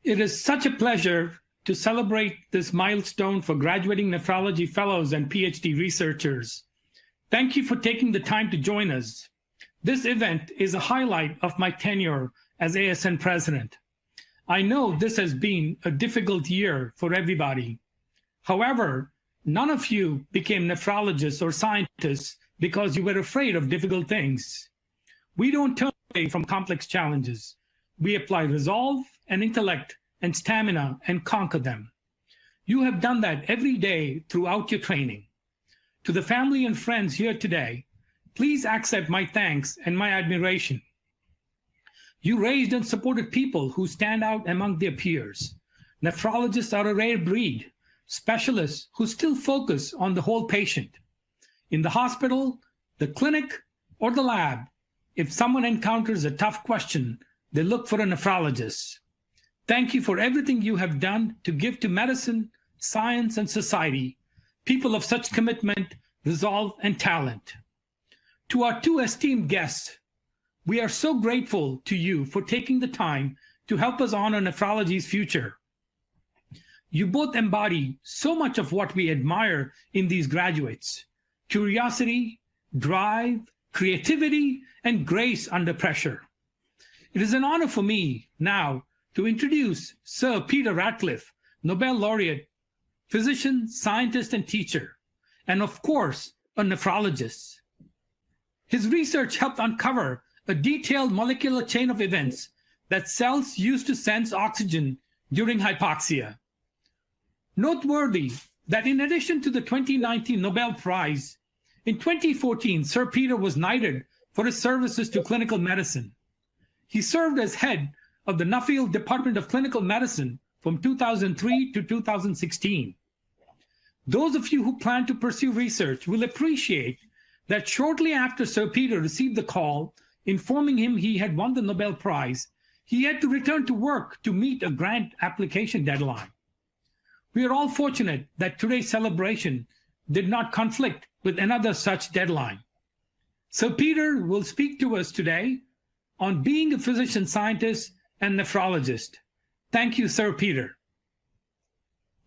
It is such a pleasure to celebrate this milestone for graduating nephrology fellows and PhD researchers. Thank you for taking the time to join us. This event is a highlight of my tenure as ASN president. I know this has been a difficult year for everybody. However, none of you became nephrologists or scientists because you were afraid of difficult things. We don't turn away from complex challenges. We apply resolve and intellect and stamina and conquer them. You have done that every day throughout your training. To the family and friends here today, please accept my thanks and my admiration. You raised and supported people who stand out among their peers. Nephrologists are a rare breed, specialists who still focus on the whole patient. In the hospital, the clinic, or the lab, if someone encounters a tough question, they look for a nephrologist. Thank you for everything you have done to give to medicine, science, and society, people of such commitment, resolve, and talent. To our two esteemed guests, we are so grateful to you for taking the time to help us honor nephrology's future. You both embody so much of what we admire in these graduates: curiosity, drive, creativity, and grace under pressure. It is an honor for me now to introduce Sir Peter Ratcliffe, Nobel laureate, physician, scientist, and teacher, and of course, a nephrologist. His research helped uncover a detailed molecular chain of events that cells use to sense oxygen during hypoxia. Noteworthy that in addition to the 2019 Nobel Prize, in 2014, Sir Peter was knighted for his services to clinical medicine. He served as head of the Nuffield Department of Clinical Medicine from 2003 to 2016. Those of you who plan to pursue research will appreciate that shortly after Sir Peter received the call informing him he had won the Nobel Prize, he had to return to work to meet a grant application deadline. We are all fortunate that today's celebration did not conflict with another such deadline. Sir Peter will speak to us today on being a physician scientist and nephrologist. Thank you, Sir Peter.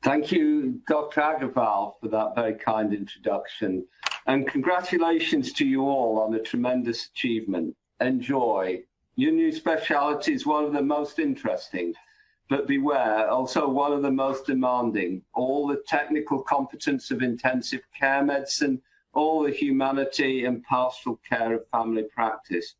Thank you, Dr. Agarwal, for that very kind introduction. And congratulations to you all on a tremendous achievement. Enjoy. Your new specialty is one of the most interesting, but beware, also one of the most demanding. All the technical competence of intensive care medicine, all the humanity and pastoral care of family practice.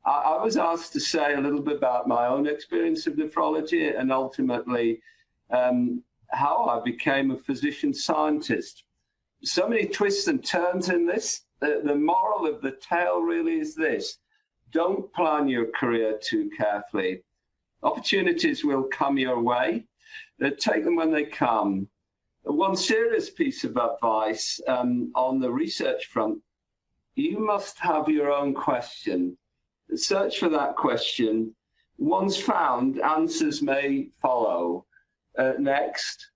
I was asked to say a little bit about my own experience of nephrology and ultimately how I became a physician scientist. So many twists and turns in this. The moral of the tale really is this: don't plan your career too carefully. Opportunities will come your way. Take them when they come. One serious piece of advice on the research front: you must have your own question. Search for that question. Once found, answers may follow. Next.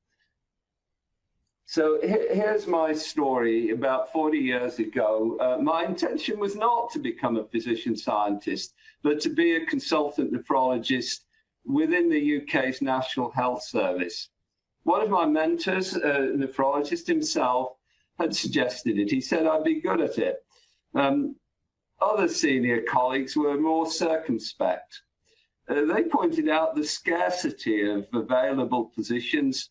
So here's my story. About 40 years ago, my intention was not to become a physician scientist, but to be a consultant nephrologist within the UK's National Health Service. One of my mentors, a nephrologist himself, had suggested it. He said I'd be good at it. Other senior colleagues were more circumspect. They pointed out the scarcity of available positions.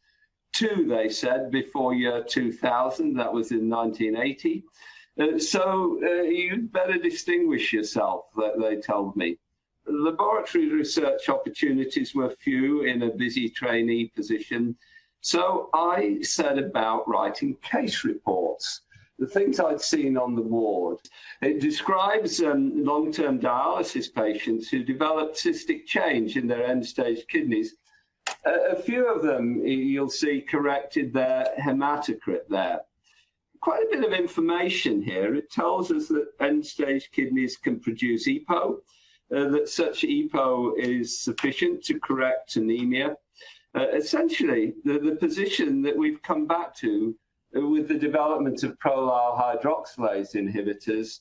Two, they said, before year 2000, that was in 1980. So you'd better distinguish yourself, they told me. Laboratory research opportunities were few in a busy trainee position, so I set about writing case reports, the things I'd seen on the ward. It describes long-term dialysis patients who developed cystic change in their end-stage kidneys. A few of them, you'll see, corrected their hematocrit there. Quite a bit of information here. It tells us that end-stage kidneys can produce EPO, that such EPO is sufficient to correct anemia. Essentially, the position that we've come back to with the development of prolyl hydroxylase inhibitors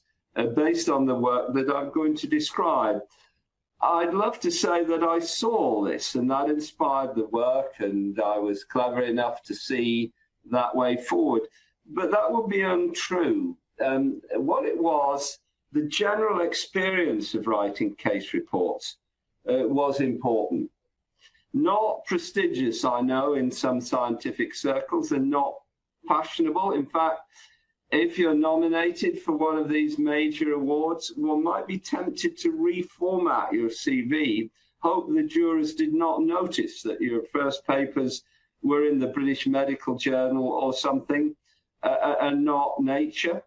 based on the work that I'm going to describe. I'd love to say that I saw this and that inspired the work and I was clever enough to see that way forward, but that would be untrue. What it was, the general experience of writing case reports was important. Not prestigious, I know, in some scientific circles, and not fashionable. In fact, if you're nominated for one of these major awards, one might be tempted to reformat your CV, hope the jurors did not notice that your first papers were in the British Medical Journal or something, and not Nature.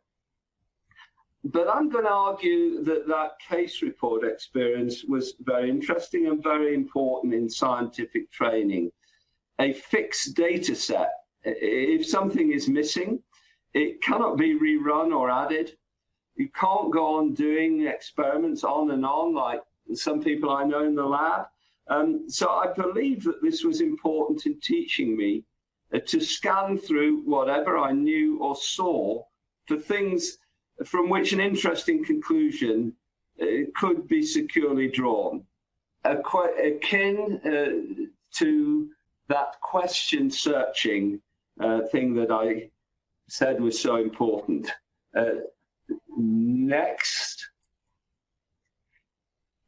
But I'm going to argue that that case report experience was very interesting and very important in scientific training. A fixed data set. If something is missing, it cannot be rerun or added. You can't go on doing experiments on and on like some people I know in the lab. So I believe that this was important in teaching me to scan through whatever I knew or saw for things from which an interesting conclusion could be securely drawn. Akin to that question searching thing that I said was so important. Next.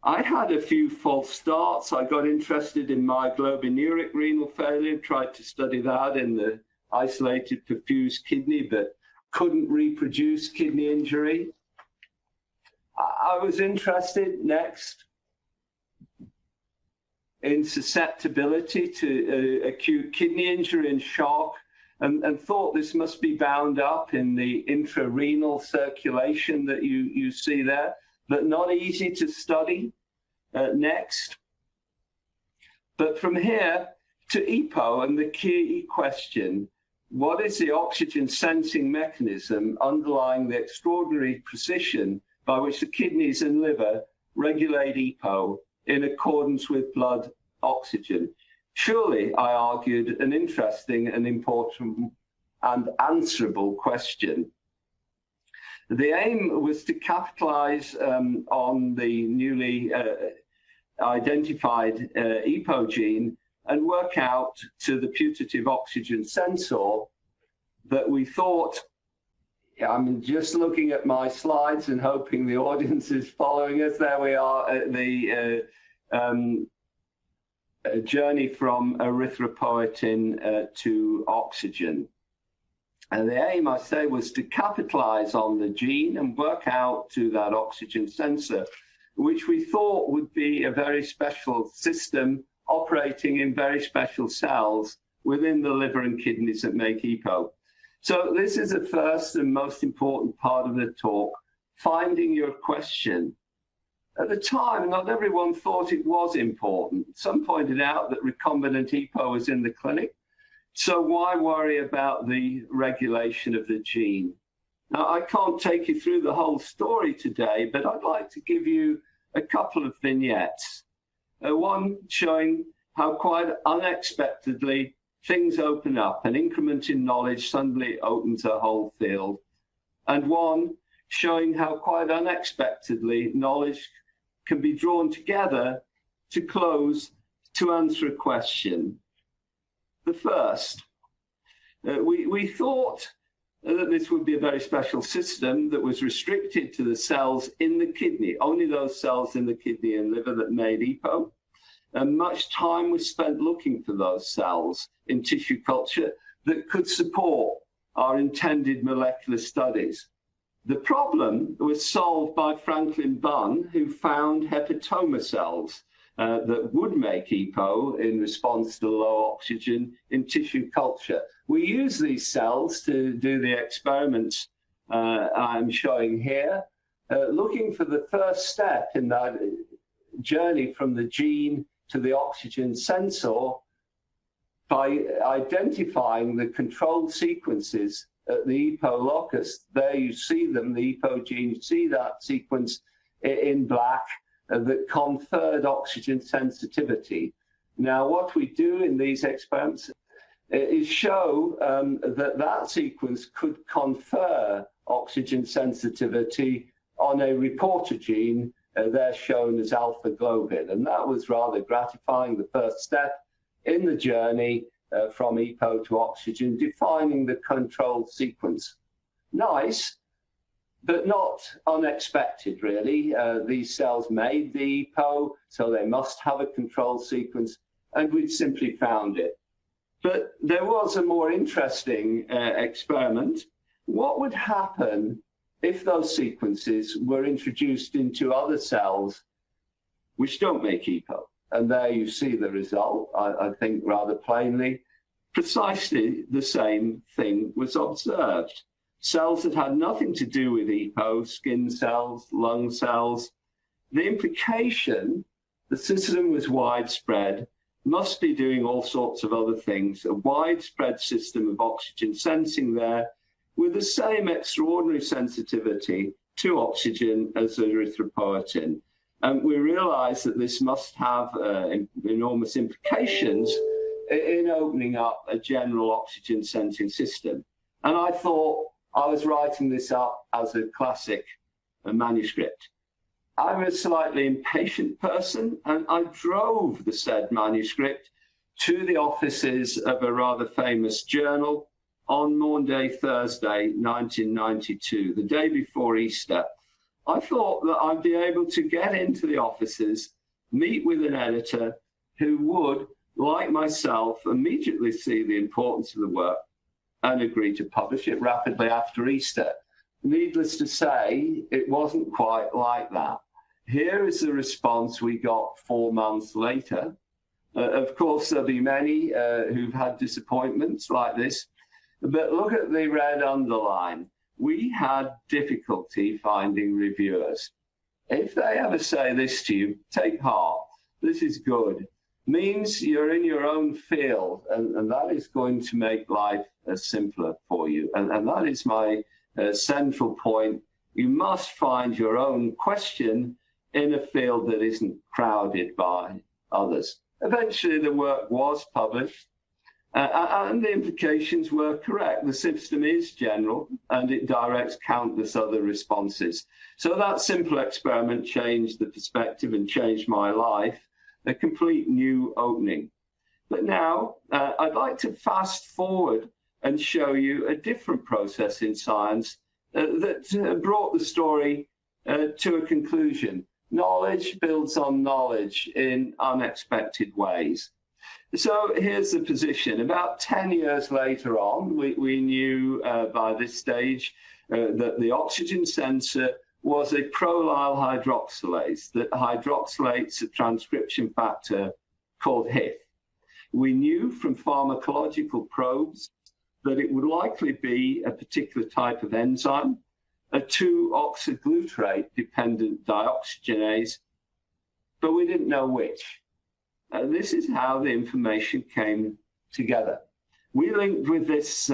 I had a few false starts. I got interested in myoglobinuria renal failure, tried to study that in the isolated perfused kidney, but couldn't reproduce kidney injury. I was interested, next, in susceptibility to acute kidney injury and shock, and thought this must be bound up in the intrarenal circulation that you see there, but not easy to study. Next. But from here to EPO and the key question, what is the oxygen sensing mechanism underlying the extraordinary precision by which the kidneys and liver regulate EPO in accordance with blood oxygen? Surely, I argued, an interesting and important and answerable question. The aim was to capitalize on the newly identified EPO gene and work out to the putative oxygen sensor that we thought, I'm just looking at my slides and hoping the audience is following us. There we are at the journey from erythropoietin to oxygen. And the aim, I say, was to capitalize on the gene and work out to that oxygen sensor, which we thought would be a very special system operating in very special cells within the liver and kidneys that make EPO. So this is the first and most important part of the talk, finding your question. At the time, not everyone thought it was important. Some pointed out that recombinant EPO was in the clinic. So why worry about the regulation of the gene? Now, I can't take you through the whole story today, but I'd like to give you a couple of vignettes. One showing how quite unexpectedly things open up, an increment in knowledge suddenly opens a whole field. And one showing how quite unexpectedly knowledge can be drawn together to close to answer a question. The first, we thought that this would be a very special system that was restricted to the cells in the kidney, only those cells in the kidney and liver that made EPO. And much time was spent looking for those cells in tissue culture that could support our intended molecular studies. The problem was solved by Franklin Bunn, who found hepatoma cells that would make EPO in response to low oxygen in tissue culture. We use these cells to do the experiments I'm showing here, looking for the first step in that journey from the gene to the oxygen sensor by identifying the control sequences at the EPO locus. There you see them, the EPO gene, you see that sequence in black that conferred oxygen sensitivity. Now, what we do in these experiments is show that sequence could confer oxygen sensitivity on a reporter gene they're shown as alpha globin. And that was rather gratifying, the first step in the journey from EPO to oxygen, defining the control sequence. Nice, but not unexpected, really. These cells made the EPO, so they must have a control sequence, and we'd simply found it. But there was a more interesting experiment. What would happen if those sequences were introduced into other cells which don't make EPO? And there you see the result, I think rather plainly. Precisely the same thing was observed. Cells that had nothing to do with EPO, skin cells, lung cells. The implication, the system was widespread, must be doing all sorts of other things, a widespread system of oxygen sensing there with the same extraordinary sensitivity to oxygen as erythropoietin. And we realize that this must have enormous implications in opening up a general oxygen sensing system. And I thought I was writing this up as a classic manuscript. I'm a slightly impatient person, and I drove the said manuscript to the offices of a rather famous journal on Maundy Thursday, 1992, the day before Easter. I thought that I'd be able to get into the offices, meet with an editor who would, like myself, immediately see the importance of the work and agree to publish it rapidly after Easter. Needless to say, it wasn't quite like that. Here is the response we got 4 months later. Of course, there'll be many who've had disappointments like this, but look at the red underline. We had difficulty finding reviewers. If they ever say this to you, take heart. This is good. Means you're in your own field, and that is going to make life simpler for you. And that is my central point. You must find your own question in a field that isn't crowded by others. Eventually, the work was published, and the implications were correct. The system is general, and it directs countless other responses. So that simple experiment changed the perspective and changed my life, a complete new opening. But now, I'd like to fast forward and show you a different process in science that brought the story to a conclusion. Knowledge builds on knowledge in unexpected ways. So here's the position. About 10 years later on, we knew by this stage that the oxygen sensor was a prolyl hydroxylase that hydroxylates a transcription factor called HIF. We knew from pharmacological probes that it would likely be a particular type of enzyme, a 2-oxyglutarate-dependent dioxygenase, but we didn't know which. This is how the information came together. We linked with this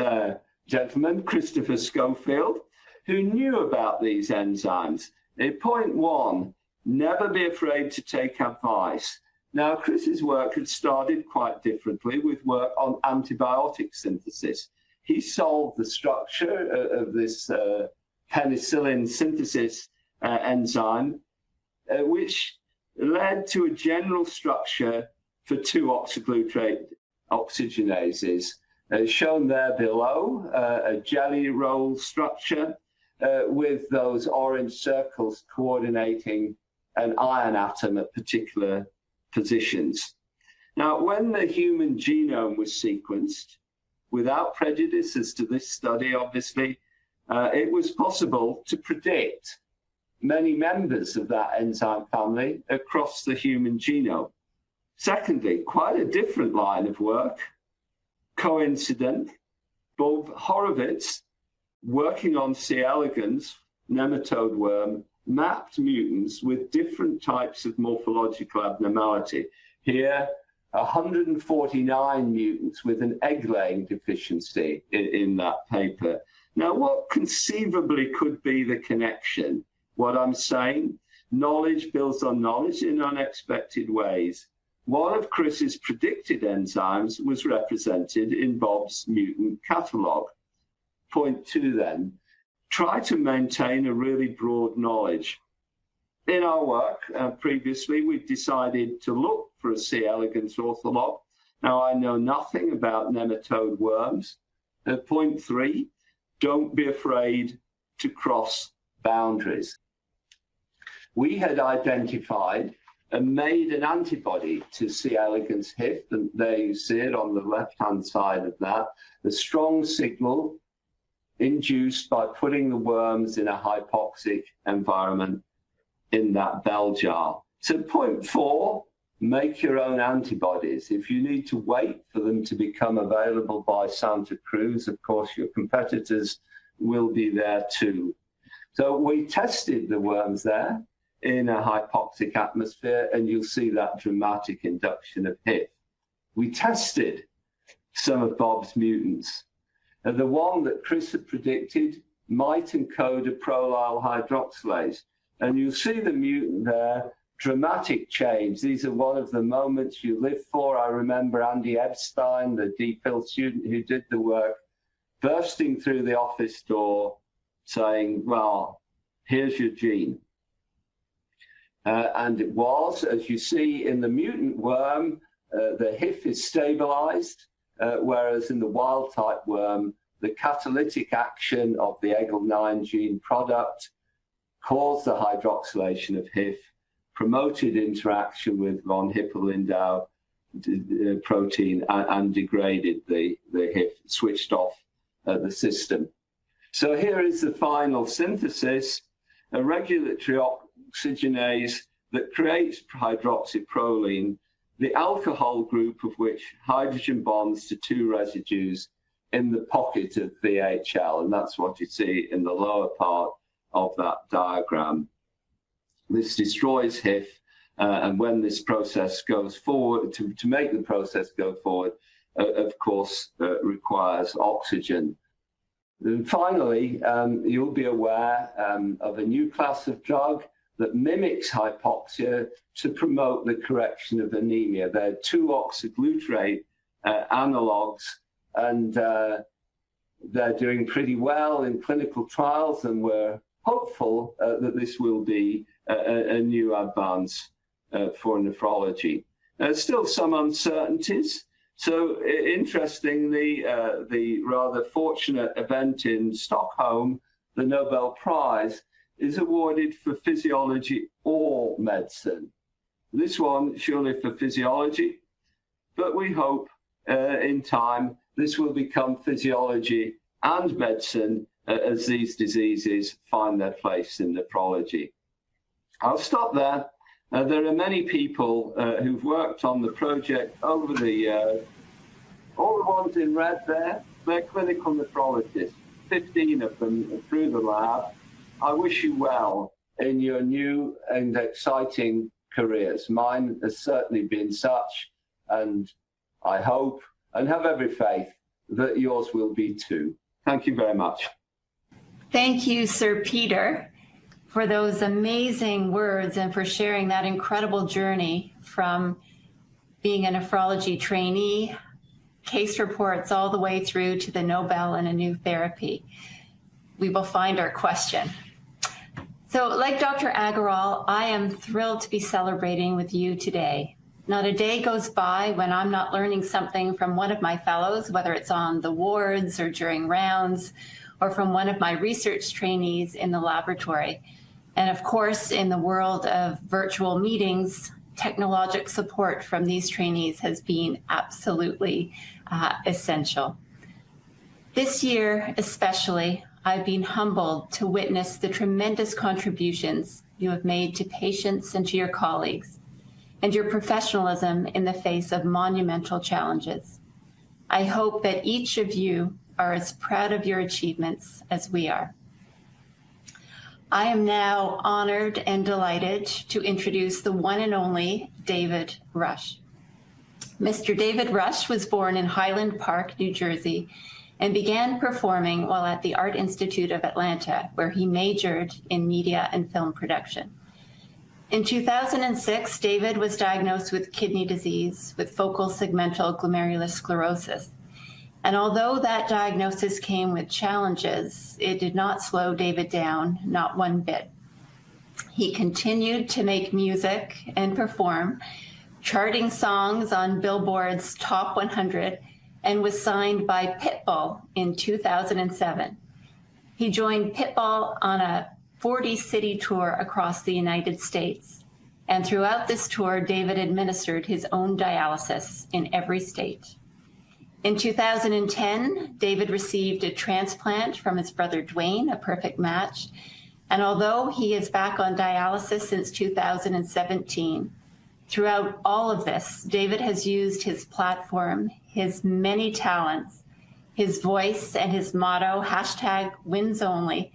gentleman, Christopher Schofield, who knew about these enzymes. Point one, never be afraid to take advice. Now, Chris's work had started quite differently with work on antibiotic synthesis. He solved the structure of this penicillin synthesis enzyme, which led to a general structure for 2-oxyglutarate oxygenases, shown there below, a jelly roll structure with those orange circles coordinating an iron atom at particular positions. Now, when the human genome was sequenced, without prejudice as to this study, obviously, it was possible to predict many members of that enzyme family across the human genome. Secondly, quite a different line of work, coincident, Bob Horowitz, working on C. elegans, nematode worm, mapped mutants with different types of morphological abnormality. Here, 149 mutants with an egg-laying deficiency in that paper. Now, what conceivably could be the connection? What I'm saying, knowledge builds on knowledge in unexpected ways. One of Chris's predicted enzymes was represented in Bob's mutant catalogue. Point two then, try to maintain a really broad knowledge. in our work previously, we've decided to look for a C. elegans ortholog. Now, I know nothing about nematode worms. Point 3, don't be afraid to cross boundaries. We had identified and made an antibody to C. elegans HIF, and there you see it on the left-hand side of that, the strong signal induced by putting the worms in a hypoxic environment in that bell jar. So point 4, make your own antibodies. If you need to wait for them to become available by Santa Cruz, of course, your competitors will be there too. So we tested the worms there in a hypoxic atmosphere, and you'll see that dramatic induction of HIF. We tested some of Bob's mutants. And the one that Chris had predicted might encode a prolyl hydroxylase. And you'll see the mutant there, dramatic change. These are one of the moments you live for. I remember Andy Epstein, the DPhil student who did the work, bursting through the office door saying, well, here's your gene. And it was, as you see in the mutant worm, the HIF is stabilized, whereas in the wild type worm, the catalytic action of the EGL9 gene product caused the hydroxylation of HIF, promoted interaction with von Hippel-Lindau protein, and degraded the HIF, switched off the system. So here is the final synthesis, a regulatory oxygenase that creates hydroxyproline, the alcohol group of which hydrogen bonds to 2 residues in the pocket of VHL, and that's what you see in the lower part of that diagram. This destroys HIF, and when this process goes forward, to make the process go forward, of course, requires oxygen. And finally, you'll be aware of a new class of drug that mimics hypoxia to promote the correction of anemia. They're 2-oxyglutarate analogs, and they're doing pretty well in clinical trials, and we're hopeful that this will be a new advance for nephrology. There's still some uncertainties. So interestingly, the rather fortunate event in Stockholm, the Nobel Prize, is awarded for physiology or medicine. This one surely for physiology, but we hope in time this will become physiology and medicine as these diseases find their place in nephrology. I'll stop there. There are many people who've worked on the project over the years. All the ones in red there, they're clinical nephrologists, 15 of them through the lab. I wish you well in your new and exciting careers. Mine has certainly been such, and I hope and have every faith that yours will be too. Thank you very much. Thank you, Sir Peter, for those amazing words and for sharing that incredible journey from being a nephrology trainee, case reports, all the way through to the Nobel and a new therapy. We will find our question. So like Dr. Agarwal, I am thrilled to be celebrating with you today. Not a day goes by when I'm not learning something from one of my fellows, whether it's on the wards or during rounds, or from one of my research trainees in the laboratory. And of course, in the world of virtual meetings, technologic support from these trainees has been absolutely essential. This year, especially, I've been humbled to witness the tremendous contributions you have made to patients and to your colleagues, and your professionalism in the face of monumental challenges. I hope that each of you are as proud of your achievements as we are. I am now honored and delighted to introduce the one and only David Rush. Mr. David Rush was born in Highland Park, New Jersey, and began performing while at the Art Institute of Atlanta, where he majored in media and film production. In 2006, David was diagnosed with kidney disease with focal segmental glomerulosclerosis. And although that diagnosis came with challenges, it did not slow David down, not one bit. He continued to make music and perform, charting songs on Billboard's Top 100, and was signed by Pitbull in 2007. He joined Pitbull on a 40-city tour across the United States. And throughout this tour, David administered his own dialysis in every state. In 2010, David received a transplant from his brother Dwayne, a perfect match. And although he is back on dialysis since 2017, throughout all of this, David has used his platform, his many talents, his voice, and his motto, #WinsOnly,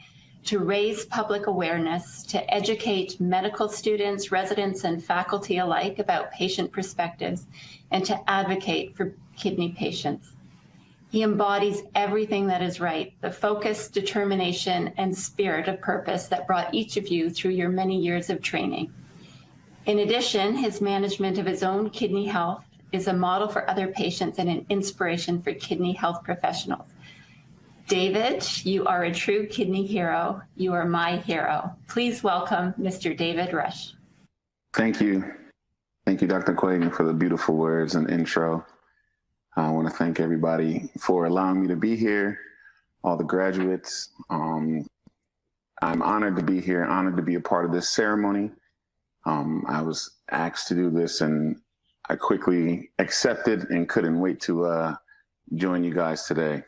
to raise public awareness, to educate medical students, residents, and faculty alike about patient perspectives, and to advocate for kidney patients. He embodies everything that is right, the focus, determination, and spirit of purpose that brought each of you through your many years of training. In addition, his management of his own kidney health is a model for other patients and an inspiration for kidney health professionals. David, you are a true kidney hero. You are my hero. Please welcome Mr. David Rush. Thank you. Thank you, Dr. Quagan, for the beautiful words and intro. I want to thank everybody for allowing me to be here, all the graduates. I'm honored to be here, honored to be a part of this ceremony. I was asked to do this and I quickly accepted and couldn't wait to join you guys today.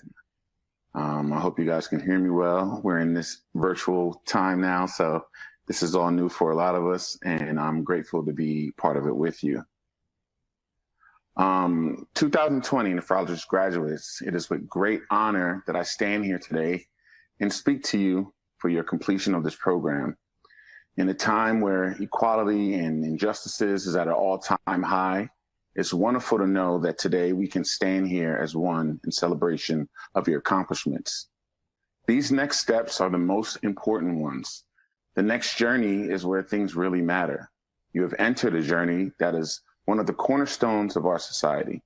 I hope you guys can hear me well. We're in this virtual time now, so this is all new for a lot of us, and I'm grateful to be part of it with you. 2020 nephrologist graduates, it is with great honor that I stand here today and speak to you for your completion of this program. In a time where equality and injustices is at an all-time high, it's wonderful to know that today we can stand here as one in celebration of your accomplishments. These next steps are the most important ones. The next journey is where things really matter. You have entered a journey that is one of the cornerstones of our society.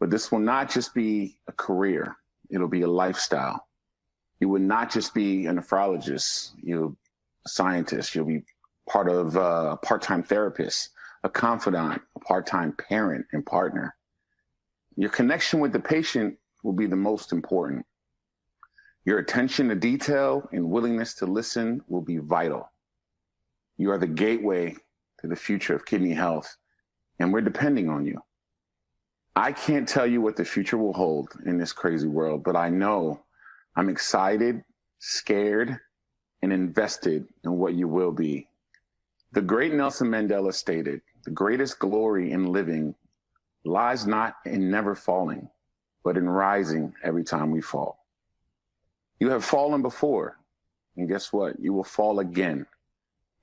But this will not just be a career, it'll be a lifestyle. You will not just be a nephrologist, you'll a scientist, you'll be part of a part-time therapist, a confidant, a part-time parent and partner. Your connection with the patient will be the most important. Your attention to detail and willingness to listen will be vital. You are the gateway to the future of kidney health, and we're depending on you. I can't tell you what the future will hold in this crazy world, but I know I'm excited, scared, and invested in what you will be. The great Nelson Mandela stated, "The greatest glory in living lies not in never falling, but in rising every time we fall." You have fallen before, and guess what? You will fall again,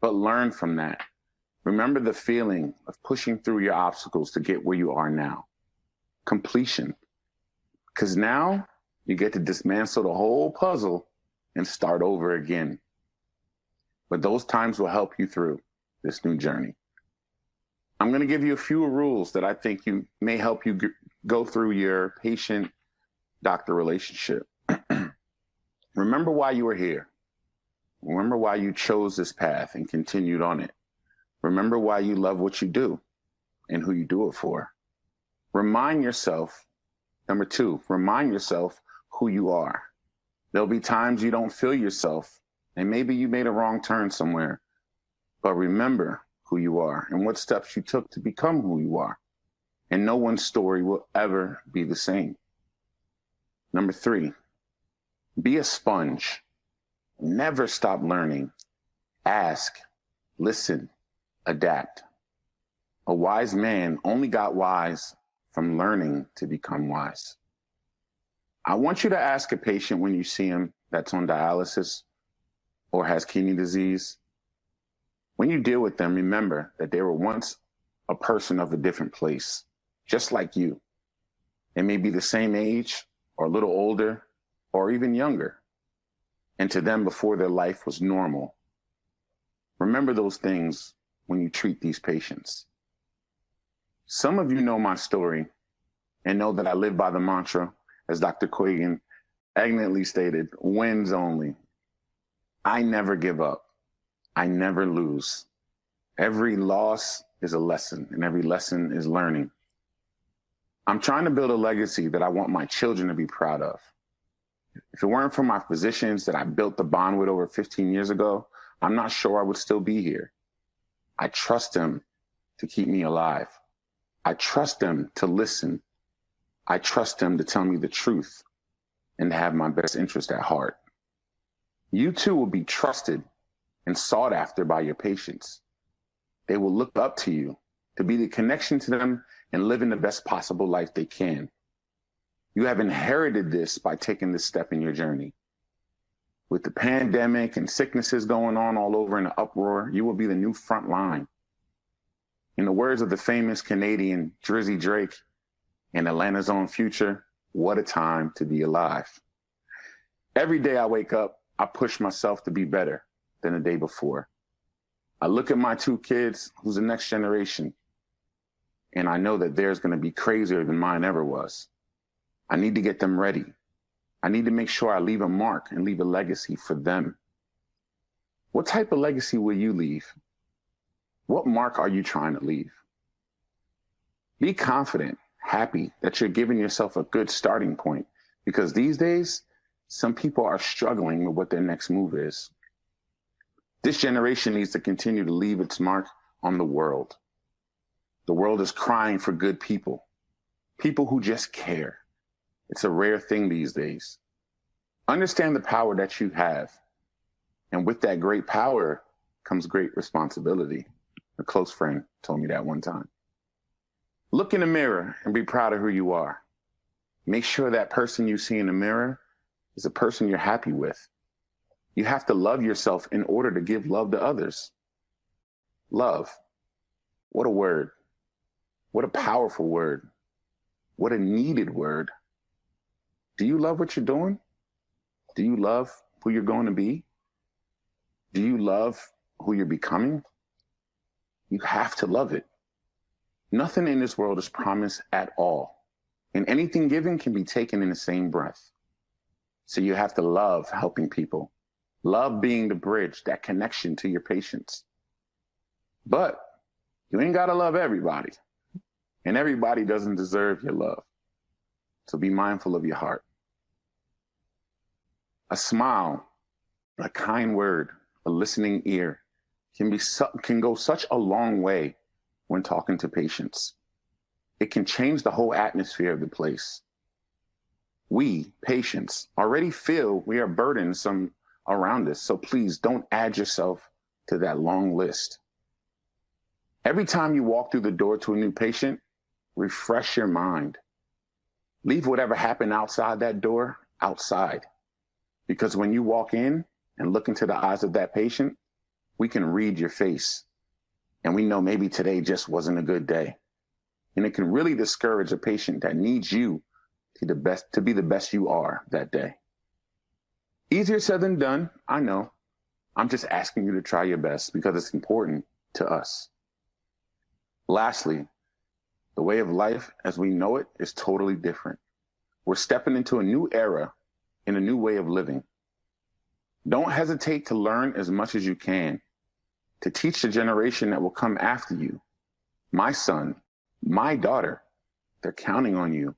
but learn from that. Remember the feeling of pushing through your obstacles to get where you are now. Completion. Because now you get to dismantle the whole puzzle and start over again. But those times will help you through this new journey. I'm going to give you a few rules that I think may help you go through your patient-doctor relationship. Remember why you were here. Remember why you chose this path and continued on it. Remember why you love what you do and who you do it for. Remind yourself, number 2, remind yourself who you are. There'll be times you don't feel yourself, and maybe you made a wrong turn somewhere, but remember who you are and what steps you took to become who you are. And no one's story will ever be the same. Number 3, be a sponge. Never stop learning. Ask, listen, adapt. A wise man only got wise from learning to become wise. I want you to ask a patient when you see him that's on dialysis or has kidney disease. When you deal with them, remember that they were once a person of a different place, just like you. They may be the same age or a little older or even younger. And to them, before their life was normal. Remember those things when you treat these patients. Some of you know my story and know that I live by the mantra, as Dr. Quagan elegantly stated, wins only. I never give up. I never lose. Every loss is a lesson, and every lesson is learning. I'm trying to build a legacy that I want my children to be proud of. If it weren't for my physicians that I built the bond with over 15 years ago, I'm not sure I would still be here. I trust them to keep me alive. I trust them to listen. I trust them to tell me the truth and to have my best interest at heart. You too will be trusted and sought after by your patients. They will look up to you to be the connection to them and living the best possible life they can. You have inherited this by taking this step in your journey. With the pandemic and sicknesses going on all over in the uproar, you will be the new front line. In the words of the famous Canadian Drizzy Drake and Atlanta's Own Future, what a time to be alive. Every day I wake up, I push myself to be better than the day before. I look at my two kids, who's the next generation, and I know that theirs going to be crazier than mine ever was. I need to get them ready. I need to make sure I leave a mark and leave a legacy for them. What type of legacy will you leave? What mark are you trying to leave? Be confident, happy that you're giving yourself a good starting point, because these days, some people are struggling with what their next move is. This generation needs to continue to leave its mark on the world. The world is crying for good people, people who just care. It's a rare thing these days. Understand the power that you have. And with that great power comes great responsibility. A close friend told me that one time. Look in the mirror and be proud of who you are. Make sure that person you see in the mirror is a person you're happy with. You have to love yourself in order to give love to others. Love. What a word. What a powerful word. What a needed word. Do you love what you're doing? Do you love who you're going to be? Do you love who you're becoming? You have to love it. Nothing in this world is promised at all. And anything given can be taken in the same breath. So you have to love helping people. Love being the bridge, that connection to your patients. But you ain't got to love everybody. And everybody doesn't deserve your love. So be mindful of your heart. A smile, a kind word, a listening ear can go such a long way when talking to patients. It can change the whole atmosphere of the place. We, patients, already feel we are burdensome around us, so please don't add yourself to that long list. Every time you walk through the door to a new patient, refresh your mind. Leave whatever happened outside that door outside. Because when you walk in and look into the eyes of that patient, we can read your face. And we know maybe today just wasn't a good day. And it can really discourage a patient that needs you to be the best you are that day. Easier said than done, I know. I'm just asking you to try your best because it's important to us. Lastly, the way of life as we know it is totally different. We're stepping into a new era in a new way of living. Don't hesitate to learn as much as you can, to teach the generation that will come after you. My son, my daughter, they're counting on you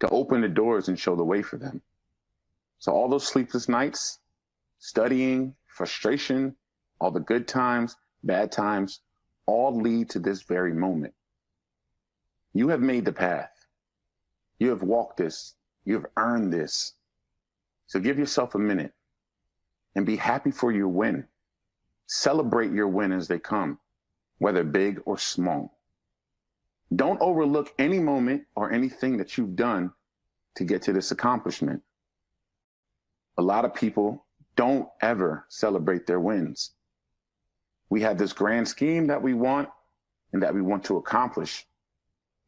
to open the doors and show the way for them. So all those sleepless nights, studying, frustration, all the good times, bad times, all lead to this very moment. You have made the path. You have walked this. You have earned this. So give yourself a minute and be happy for your win. Celebrate your win as they come, whether big or small. Don't overlook any moment or anything that you've done to get to this accomplishment. A lot of people don't ever celebrate their wins. We have this grand scheme that we want and that we want to accomplish.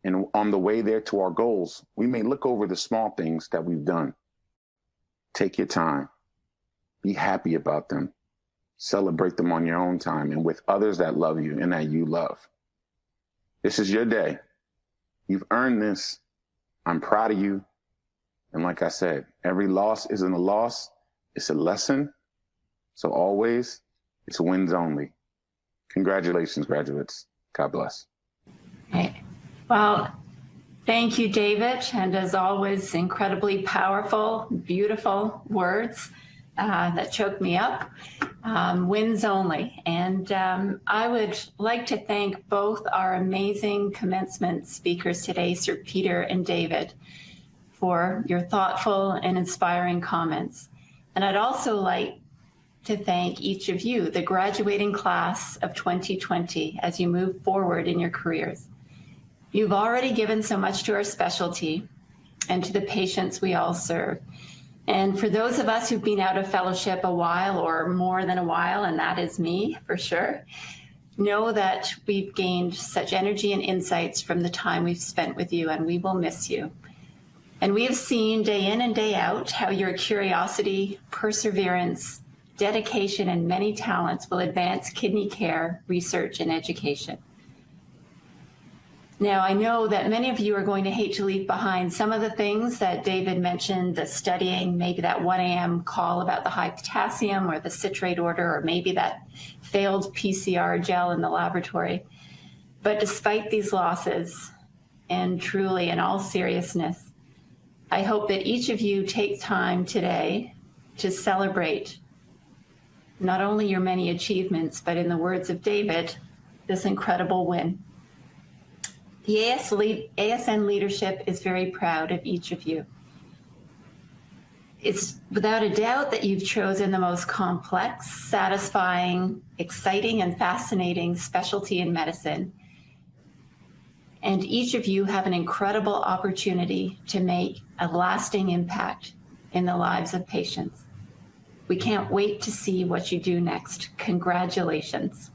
And on the way there to our goals, we may look over the small things that we've done. Take your time. Be happy about them. Celebrate them on your own time and with others that love you and that you love. This is your day. You've earned this. I'm proud of you. And like I said, every loss isn't a loss. It's a lesson. So always It's wins only. Congratulations, graduates. God bless. Right. Well, thank you, David. And as always, incredibly powerful, beautiful words that choked me up. Wins only. And I would like to thank both our amazing commencement speakers today, Sir Peter and David, for your thoughtful and inspiring comments. And I'd also like to thank each of you, the graduating class of 2020, as you move forward in your careers. You've already given so much to our specialty and to the patients we all serve. And for those of us who've been out of fellowship a while or more than a while, and that is me for sure, know that we've gained such energy and insights from the time we've spent with you, and we will miss you. And we have seen day in and day out how your curiosity, perseverance, dedication, and many talents will advance kidney care, research, and education. Now, I know that many of you are going to hate to leave behind some of the things that David mentioned, the studying, maybe that 1 a.m. call about the high potassium or the citrate order, or maybe that failed PCR gel in the laboratory. But despite these losses, and truly in all seriousness, I hope that each of you take time today to celebrate not only your many achievements, but in the words of David, this incredible win. The ASN leadership is very proud of each of you. It's without a doubt that you've chosen the most complex, satisfying, exciting, and fascinating specialty in medicine. And each of you have an incredible opportunity to make a lasting impact in the lives of patients. We can't wait to see what you do next. Congratulations.